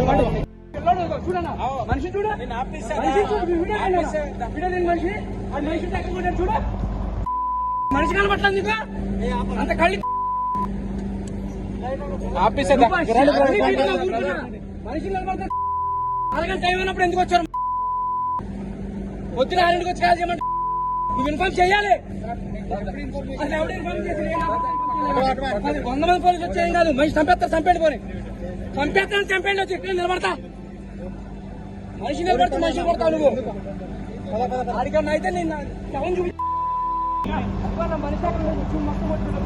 చూడన్నా మనిషి చూడ మనిషి మనిషి తక్కువ చూడ మనిషి కనబట్లేదు నీకు అంత కళ్ళు మనిషి నిలబడతా అలాగని టైం అయినప్పుడు ఎందుకు వచ్చారు? పొద్దున 6 వచ్చి కాదు చేయమంటే నువ్వు ఇన్ఫార్మ్ చేయాలి. 100 మంది పోలీసు వచ్చేయం కాదు. మనిషి చంపేస్తారు, చంపేయండి పోనీ చంపేయండి వచ్చి ఇక్కడ నిలబడతా. మనిషి నిలబడితే మనిషి కొడతావు నువ్వు. అడిగన్నా అయితే నేను చూపి మనిషి మొత్తం